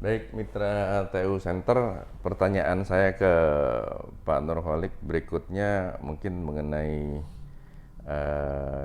Baik, Mitra TU Center, pertanyaan saya ke Pak Nurholik berikutnya mungkin mengenai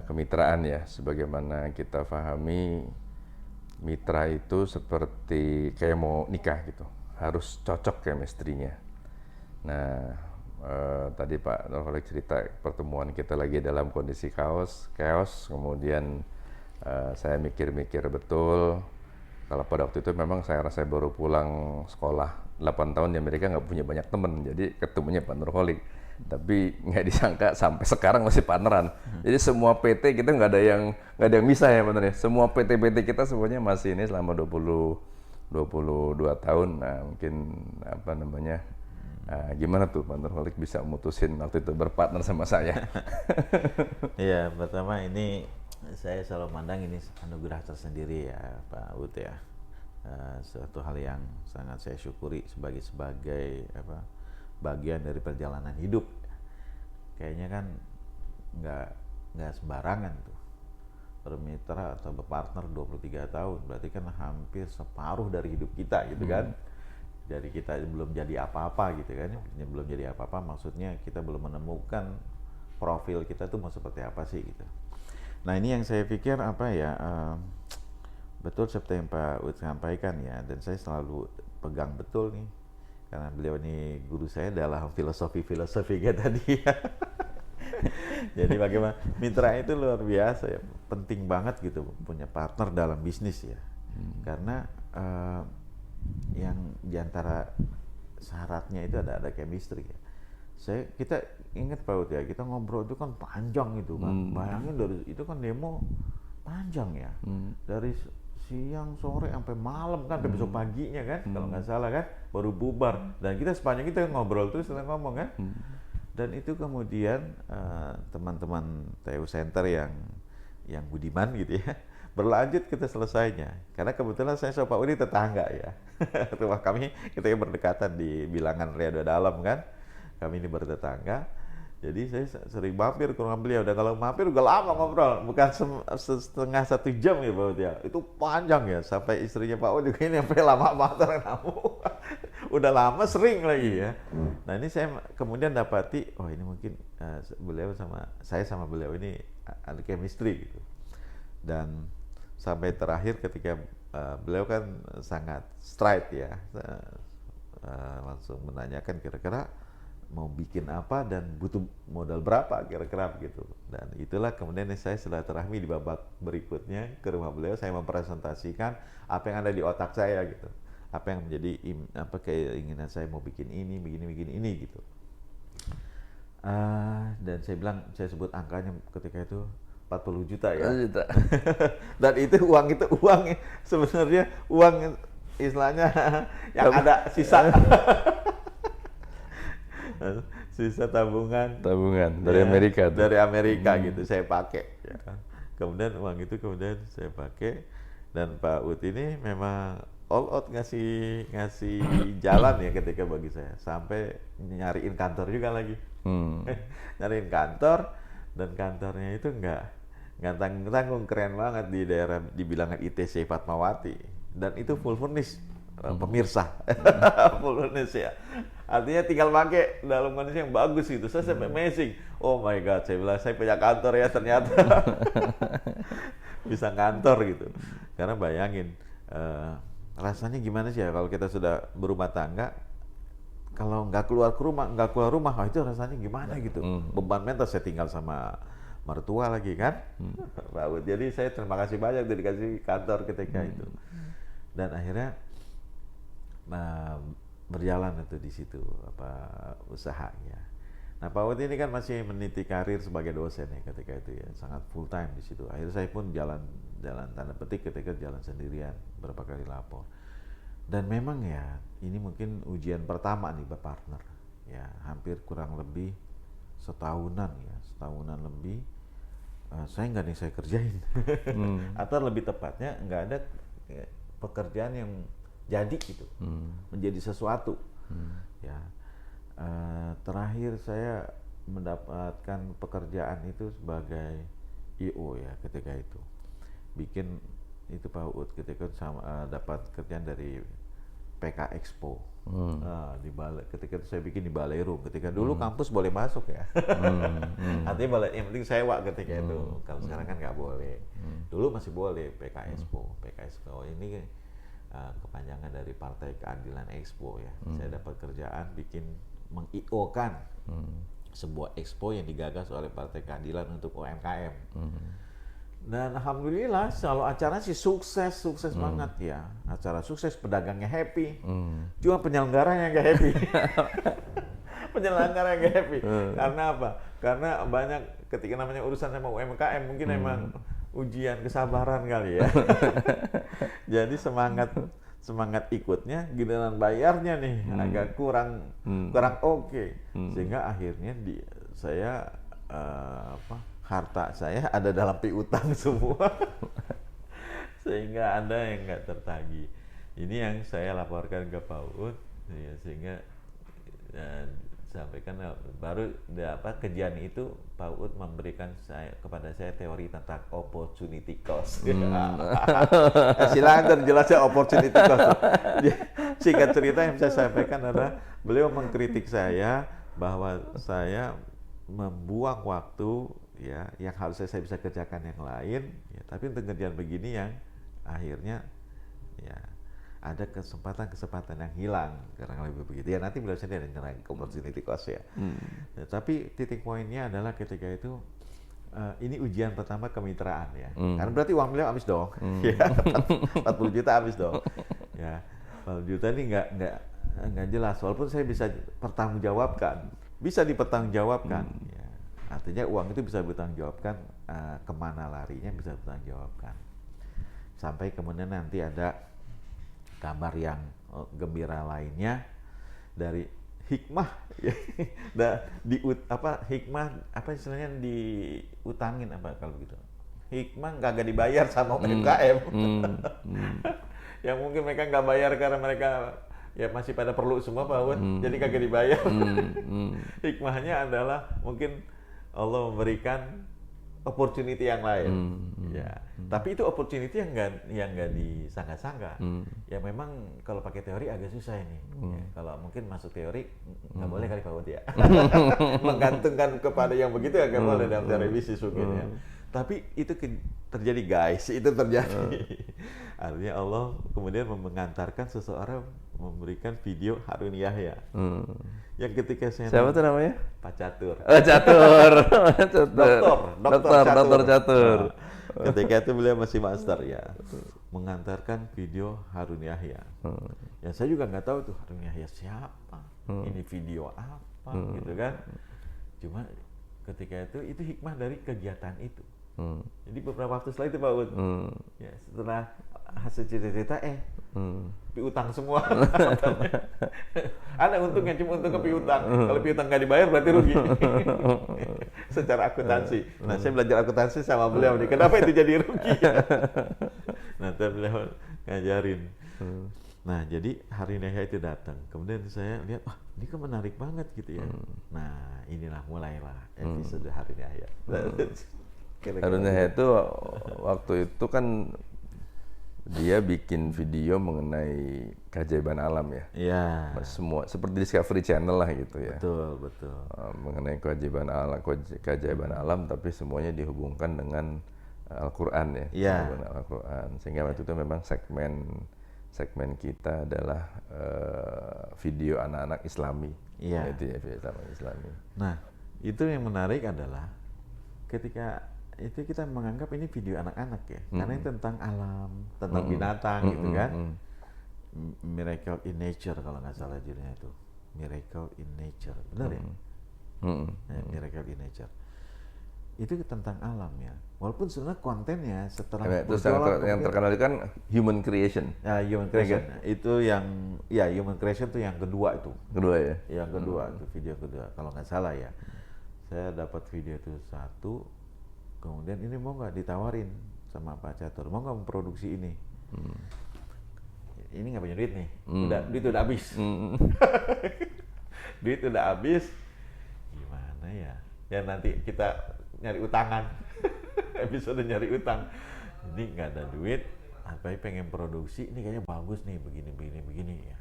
kemitraan ya. Sebagaimana kita pahami, mitra itu seperti kayak mau nikah gitu, harus cocok chemistry-nya. Nah, tadi Pak Nurholik cerita pertemuan kita lagi dalam kondisi chaos, kemudian saya mikir-mikir betul. Kalau pada waktu itu memang saya rasa baru pulang sekolah 8 tahun di Amerika, nggak punya banyak temen, jadi ketemunya Pak Nurholik. Tapi nggak disangka sampai sekarang masih partneran. Jadi semua PT kita nggak ada yang bisa ya benar ya. Semua PT-PT kita semuanya masih ini selama 22 tahun. Nah, mungkin apa namanya? Gimana tuh Pak Nurholik bisa mutusin waktu itu berpartner sama saya? Iya, pertama ini saya selalu mandang ini anugerah tersendiri ya Pak Ut ya. Suatu hal yang sangat saya syukuri sebagai bagian dari perjalanan hidup. Kayaknya kan nggak nggak sembarangan tuh bermitra atau berpartner 23 tahun, berarti kan hampir separuh dari hidup kita gitu kan. Dari kita belum jadi apa-apa gitu kan, belum jadi apa-apa maksudnya kita belum menemukan profil kita tuh mau seperti apa sih gitu. Nah ini yang saya pikir betul seperti yang Pak Ud sampaikan ya, dan saya selalu pegang betul nih karena beliau ini guru saya dalam filosofi kayak tadi ya. Jadi bagaimana mitra itu luar biasa ya, penting banget gitu punya partner dalam bisnis ya. Karena yang diantara syaratnya itu ada chemistry ya. Kita ingat Pak Ud ya, kita ngobrol itu kan panjang itu kan. Bayangin dari itu kan demo panjang ya. Dari siang sore sampai malam kan, sampai besok paginya kan, kalau nggak salah kan, baru bubar. Dan kita sepanjang kita ngobrol terus setelah ngomong kan. Dan itu kemudian teman-teman TU Center yang budiman gitu ya, berlanjut kita selesainya. Karena kebetulan saya sama Pak Udi tetangga ya. Rumah kami kita berdekatan di bilangan Riado Dalam kan. Kami ini bertetangga. Jadi saya sering mampir ke rumah beliau. Dan kalau mampir udah lama ngobrol, bukan setengah 1 jam ya Pak Udi ya. Itu panjang ya, sampai istrinya Pak Udi ini sampai lama banget kamu. Udah lama sering lagi ya. Nah ini saya kemudian dapati, oh ini mungkin beliau sama beliau ini ada chemistry gitu. Dan sampai terakhir ketika beliau kan sangat straight ya, langsung menanyakan kira-kira mau bikin apa dan butuh modal berapa kira-kira begitu. Dan itulah kemudian saya silaturahmi di babak berikutnya ke rumah beliau, saya mempresentasikan apa yang ada di otak saya gitu, apa yang menjadi keinginan saya, mau bikin ini, begini ini gitu. Dan saya bilang, saya sebut angkanya ketika itu 40 juta ya. 1 juta. Dan itu uang sebenarnya uang istilahnya yang ada sisa sisa tabungan Dari ya, Amerika tuh. dari Amerika gitu saya pakai ya. Kemudian uang itu kemudian saya pakai, dan Pak Ut ini memang all out ngasih jalan ya ketika bagi saya, sampai nyariin kantor juga lagi. Nyariin kantor, dan kantornya itu nggak tanggung-tanggung, keren banget di daerah di bilangan ITC Fatmawati, dan itu full furnish pemirsa. Full furnish ya, artinya tinggal pakai dalam kondisi yang bagus gitu. Saya sampai amazing, oh my god, saya bilang saya punya kantor ya ternyata. Bisa kantor gitu. Karena bayangin rasanya gimana sih ya kalau kita sudah berumah tangga, kalau nggak keluar rumah, oh, itu rasanya gimana gitu. Beban mental, saya tinggal sama mertua lagi kan. Jadi saya terima kasih banyak dikasih kantor ketika itu. Dan akhirnya berjalan itu di situ usahanya. Nah Pak Wati ini kan masih meniti karir sebagai dosen ya ketika itu ya, sangat full time di situ. Akhirnya saya pun jalan tanda petik ketika jalan sendirian, berapa kali lapor. Dan memang ya ini mungkin ujian pertama nih berpartner ya, hampir kurang lebih setahunan lebih. Saya nggak ada yang saya kerjain. Atau lebih tepatnya nggak ada pekerjaan yang jadi gitu, menjadi sesuatu. Ya, terakhir saya mendapatkan pekerjaan itu sebagai IO ya ketika itu, bikin itu Pak Ud ketika dapat kerjaan dari PK Expo. Ketika itu saya bikin di Balai Room. Ketika dulu kampus boleh masuk ya. Artinya yang penting sewa ketika itu. Kalau sekarang kan nggak boleh. Dulu masih boleh PK Expo. PK Expo ini kepanjangan dari Partai Keadilan Expo ya. Saya dapat kerjaan bikin meng-IO-kan sebuah expo yang digagas oleh Partai Keadilan untuk UMKM. Dan alhamdulillah kalau acara sih sukses banget ya. Acara sukses, pedagangnya happy. Cuma penyelenggaranya nggak happy. Penyelenggara nggak happy. Karena apa? Karena banyak ketika namanya urusan sama UMKM mungkin emang ujian kesabaran kali ya. Jadi semangat ikutnya, giliran bayarnya nih agak kurang oke. Sehingga akhirnya saya harta saya ada dalam piutang semua. Sehingga ada yang nggak tertagih. Ini yang saya laporkan ke Pak Uut ya, sehingga sampaikan baru kejadian itu Pak Uut memberikan kepada saya teori tentang opportunity cost. Silakan terjelasnya opportunity cost. Singkat cerita yang saya sampaikan adalah beliau mengkritik saya bahwa saya membuang waktu ya yang harusnya saya bisa kerjakan yang lain ya, tapi untuk kerjaan begini yang akhirnya ya ada kesempatan yang hilang karena lebih begitu ya. Nanti beliau sendiri ada nyerang opportunity cost ya. Ya, tapi titik poinnya adalah ketika itu ini ujian pertama kemitraan ya. Karena berarti uang beliau habis dong. Ya, 40 juta habis dong. Ya, 40 juta ini nggak jelas. Walaupun saya bisa pertanggungjawabkan, bisa dipertanggungjawabkan. Ya. Artinya uang itu bisa bertanggungjawabkan, kemana larinya bisa bertanggungjawabkan. Sampai kemudian nanti ada kabar yang gembira lainnya dari hikmah, hikmah apa istilahnya diutangin apa kalau gitu. Hikmah kagak dibayar sama UMKM. Yang mungkin mereka nggak bayar karena mereka ya masih pada perlu semua Pak Uut, jadi kagak dibayar. Hikmahnya adalah mungkin Allah memberikan opportunity yang lain, ya. Tapi itu opportunity yang nggak disangka-sangka. Ya memang kalau pakai teori agak susah ini. Ya, kalau mungkin masuk teori nggak boleh kali Pak Uut ya. Menggantungkan kepada yang begitu agak boleh dalam teori bisnis mungkin ya. Tapi itu terjadi guys, itu terjadi. Artinya Allah kemudian mengantarkan seseorang memberikan video Harun Yahya. Yang ketika saya siapa tuh namanya? Pak Catur. Oh, Catur. Dokter Catur. Ketika itu beliau masih master ya, mengantarkan video Harun Yahya. Yang saya juga nggak tahu tuh Harun Yahya siapa, ini video apa, gitu kan. Cuma ketika itu hikmah dari kegiatan itu. Jadi beberapa waktu setelah itu Pak Uut, ya setelah hasil cerita piutang semua. Ada untungnya, cuma untung ke piutang. Kalau piutang nggak dibayar berarti rugi. Secara akuntansi. Nah saya belajar akuntansi sama beliau nih. Kenapa itu jadi rugi? Nanti beliau ngajarin. Nah jadi Harun Yahya itu datang. Kemudian saya lihat, wah ini kan menarik banget gitu ya. Nah inilah mulailah episode Harun Yahya. Harun Yahya itu waktu itu kan dia bikin video mengenai keajaiban alam ya. Iya. Semua seperti Discovery Channel lah gitu ya. Betul. Mengenai keajaiban alam, tapi semuanya dihubungkan dengan Al-Qur'an ya. Iya. Al-Qur'an. Sehingga waktu itu memang segmen kita adalah video anak-anak Islami. Iya. Itu ya, video anak Islami. Nah, itu yang menarik adalah ketika itu kita menganggap ini video anak-anak ya, karena ini tentang alam, tentang binatang gitu kan. Miracle in Nature kalau nggak salah judulnya itu, Miracle in Nature, benar ya? Miracle in Nature. Itu tentang alam ya. Walaupun sebenarnya kontennya setelah terus yang terkenal itu kan human creation. Ya, human creation. Itu yang human creation itu yang kedua itu. Kedua ya. Yang kedua itu video kedua kalau nggak salah ya. Saya dapat video itu satu. Kemudian ini mau nggak ditawarin sama Pak Catur, mau nggak memproduksi ini? Ini nggak punya duit nih, duit udah habis. Duit udah habis, gimana ya? Ya nanti kita nyari utangan, episode nyari utang. Ini nggak ada duit, apa pengen produksi, ini kayaknya bagus nih, begini ya.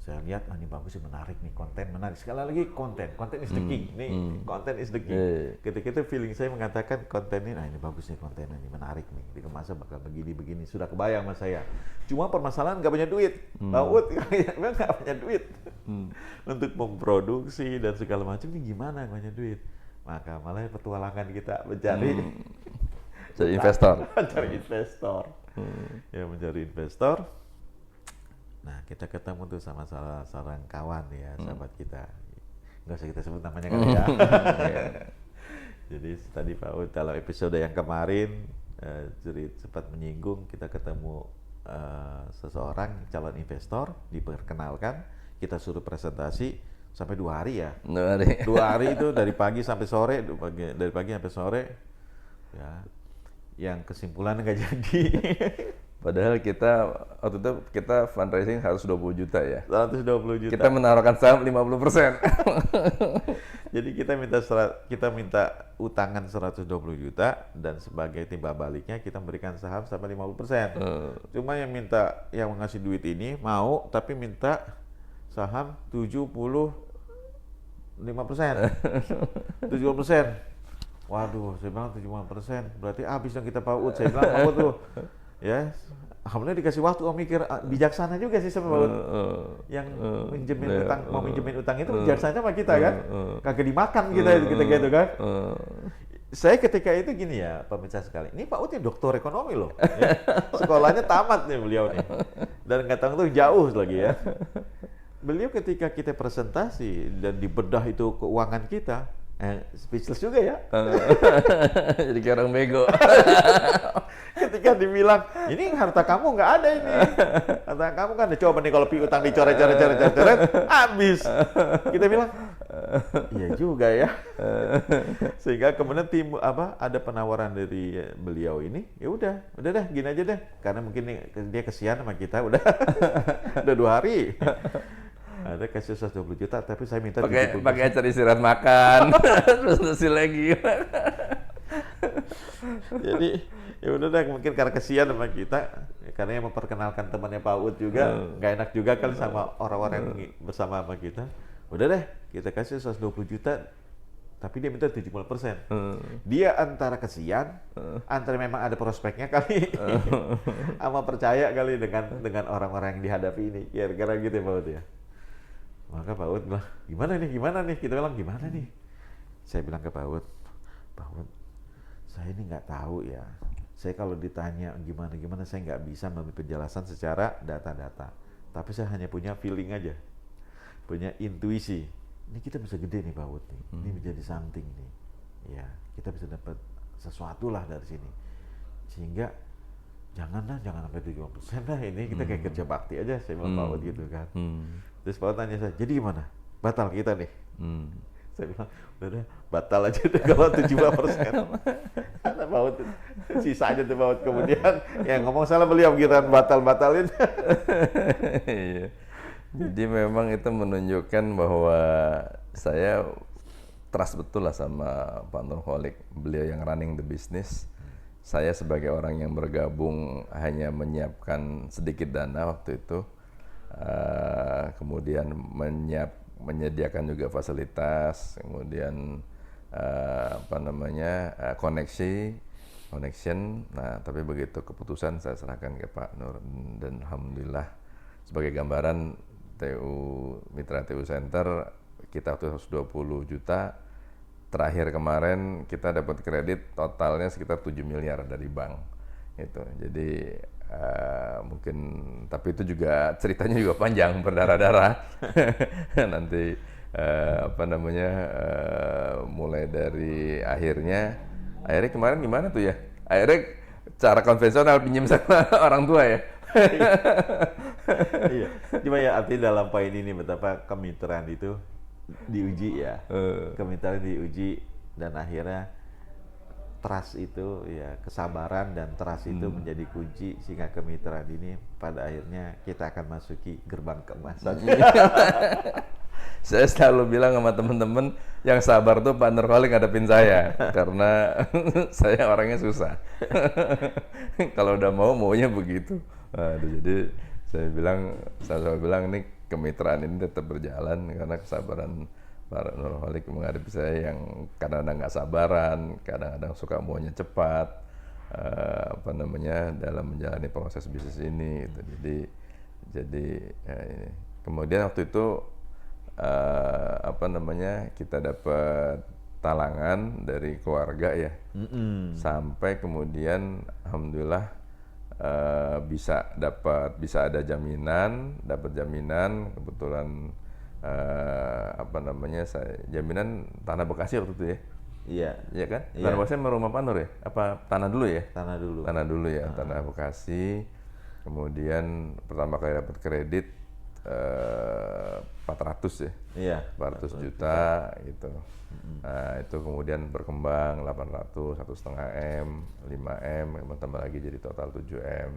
Saya lihat, ini bagus, menarik nih, konten menarik. Sekali lagi konten is the king. Nih, konten is the king. Ketika itu feeling saya mengatakan konten ini, ini bagus nih konten ini, menarik nih. Dikemasnya bakal begini-begini, sudah kebayang sama saya. Cuma permasalahan nggak punya duit. Baut memang nggak punya duit untuk memproduksi dan segala macam. Ini gimana nggak punya duit? Maka malah petualangan kita mencari jadi investor. mencari investor. Ya, mencari investor. Nah, kita ketemu tuh sama salah seorang kawan ya, sahabat kita. Nggak usah kita sebut namanya kali ya. Jadi tadi Pak Ud, dalam episode yang kemarin sempat menyinggung, kita ketemu seseorang calon investor, diperkenalkan, kita suruh presentasi sampai 2 hari ya. 2 hari itu dari pagi sampai sore, dari pagi sampai sore. Ya, yang kesimpulan nggak jadi. Padahal kita waktu itu kita fundraising 120 juta ya. 120 juta. Kita menaruhkan saham 50%. Jadi kita minta utangan 120 juta dan sebagai timbal baliknya kita memberikan saham sampai 50%. Cuma yang ngasih duit ini mau tapi minta saham 75%. 70%. Waduh, saya bilang 75%. Berarti habis dong kita Pak Ud. Saya bilang Pak Ud tuh. Ya, alhamdulillah dikasih waktu mikir, bijaksana juga sih sama Pak Ud. Yang mau minjemin utang itu bijaksana sama kita kan. Kagak dimakan kita gitu kan. Saya ketika itu gini ya, pemirsa sekali. Ini Pak Ud ini doktor ekonomi loh. Ya. Sekolahnya tamat nih beliau nih. Dan nggak tahu tuh jauh lagi ya. Beliau ketika kita presentasi dan dibedah itu keuangan kita, speechless juga ya. Jadi kayak orang bego. Ketika dibilang, ini harta kamu nggak ada ini. Harta kamu kan coba nih kalau piutang dicoret-coret, habis. Kita bilang, iya juga ya. Sehingga kemudian ada penawaran dari beliau ini, ya udah deh gini aja deh. Karena mungkin dia kesian sama kita, udah 2 hari. Ada kasih 120 juta, tapi saya minta pakai acara istirahat makan, terus nasi lagi. Jadi ya udah deh, mungkin karena kesian sama kita, karena yang memperkenalkan temannya Pak Ud juga, nggak enak juga kali sama orang-orang yang bersama sama kita. Udah deh, kita kasih 120 juta, tapi dia minta 70%. Dia antara kesian, antara memang ada prospeknya kali, sama percaya kali dengan orang-orang yang dihadapi ini. Kira-kira gitu ya Pak Ud ya. Maka Pak Ud bilang, gimana nih? Kita bilang, gimana nih? Saya bilang ke Pak Ud, saya ini nggak tahu ya. Saya kalau ditanya gimana, saya nggak bisa memberi penjelasan secara data-data. Tapi saya hanya punya feeling aja, punya intuisi. Ini kita bisa gede nih Pak Ud nih. Ini menjadi something nih. Ya, kita bisa dapat sesuatu lah dari sini. Sehingga jangan sampai 70% lah, ini kita kayak kerja bakti aja, saya bilang Pak Ud gitu kan. Terus Pak Ud tanya saya, jadi gimana? Batal kita nih? Saya bilang, udah deh, batal aja deh kalau 70%. Kata Pak Ud, sisa aja tuh Pak Ud. Kemudian yang ngomong salah beliau, giliran batalin. Iya. Jadi memang itu menunjukkan bahwa saya trust betul lah sama Pak Nurholik. Beliau yang running the business. Saya sebagai orang yang bergabung hanya menyiapkan sedikit dana waktu itu. Kemudian menyediakan juga fasilitas, kemudian connection. Nah, tapi begitu keputusan saya serahkan ke Pak Nur, dan alhamdulillah sebagai gambaran Mitra TU Center kita waktu 120 juta. Terakhir kemarin kita dapat kredit totalnya sekitar 7 miliar dari bank. Gitu. Jadi mungkin, tapi itu juga ceritanya juga panjang, berdarah-darah. Nanti mulai dari akhirnya kemarin gimana tuh ya? Akhirnya cara konvensional pinjam sama orang tua ya. Iya. Cuma ya artinya dalam poin ini betapa kemitraan itu diuji ya. Kemitraan diuji dan akhirnya trust itu ya, kesabaran dan trust itu menjadi kunci sehingga kemitraan ini pada akhirnya kita akan masuki gerbang keemasan. Saya selalu bilang sama teman-teman yang sabar tuh Pak Nurholik ngadepin saya karena saya orangnya susah. Kalau udah maunya begitu. Jadi saya selalu bilang ini kemitraan ini tetap berjalan karena kesabaran para nurholic menghadapi saya yang kadang-kadang nggak sabaran, kadang-kadang suka maunya cepat, dalam menjalani proses bisnis ini gitu. Jadi ini. Kemudian waktu itu kita dapat talangan dari keluarga ya, sampai kemudian alhamdulillah bisa ada jaminan, kebetulan jaminan tanah Bekasi waktu itu ya. Iya. Iya kan? Iya. Tanah Bekasi sama rumah Pak Nur ya? Apa tanah dulu ya? Tanah dulu. Tanah dulu ya, tanah Bekasi. Kemudian pertama kali dapat kredit 400 ya. Iya. 400 juta gitu. Nah, itu kemudian berkembang 800, 1,5 M, 5 M, kemudian tambah lagi jadi total 7 M.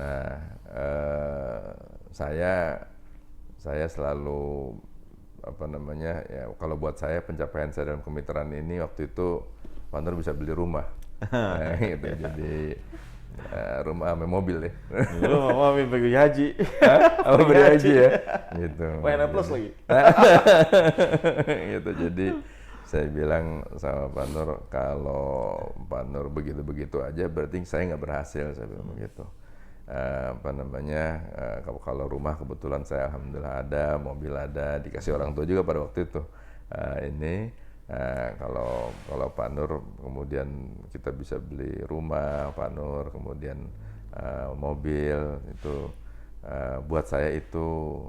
Nah, saya selalu kalau buat saya pencapaian saya dalam kemitraan ini waktu itu Pak Nur bisa beli rumah. Nah, gitu. Jadi rumah sama mobil ya. Lu mau pergi haji. Apa beli haji ya? Gitu. WNA Plus lagi. Gitu. Jadi saya bilang sama Pak Nur, kalau Pak Nur begitu-begitu aja berarti saya nggak berhasil, saya bilang begitu. Kalau rumah kebetulan saya alhamdulillah ada, mobil ada, dikasih orang tua juga pada waktu itu. Kalau Pak Nur kemudian kita bisa beli rumah Pak Nur, kemudian mobil itu, buat saya itu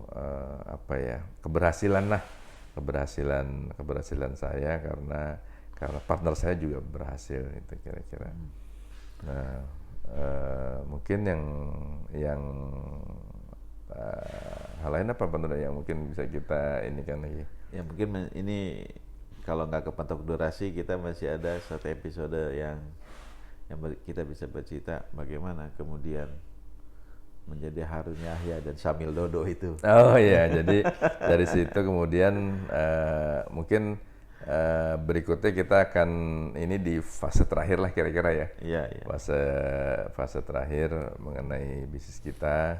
keberhasilan saya karena partner saya juga berhasil itu kira-kira. Nah, mungkin yang hal lain apa Pak Nur yang mungkin bisa kita inikan lagi? Ya mungkin ini kalau nggak kepatok durasi, kita masih ada satu episode yang kita bisa bercerita bagaimana kemudian menjadi Harun Yahya dan Syamil Dodo itu. Oh iya, jadi dari situ kemudian mungkin berikutnya kita akan ini di fase terakhir lah kira-kira ya. Iya. Fase terakhir mengenai bisnis kita.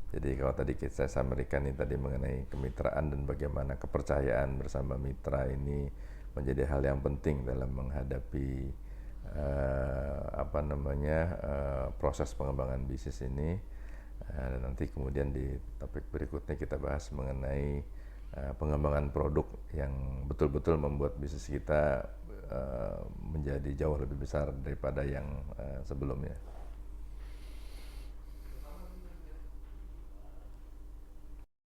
Jadi kalau tadi saya sampaikan ini tadi mengenai kemitraan dan bagaimana kepercayaan bersama mitra ini menjadi hal yang penting dalam menghadapi proses pengembangan bisnis ini. Dan nanti kemudian di topik berikutnya kita bahas mengenai pengembangan produk yang betul-betul membuat bisnis kita menjadi jauh lebih besar daripada yang sebelumnya.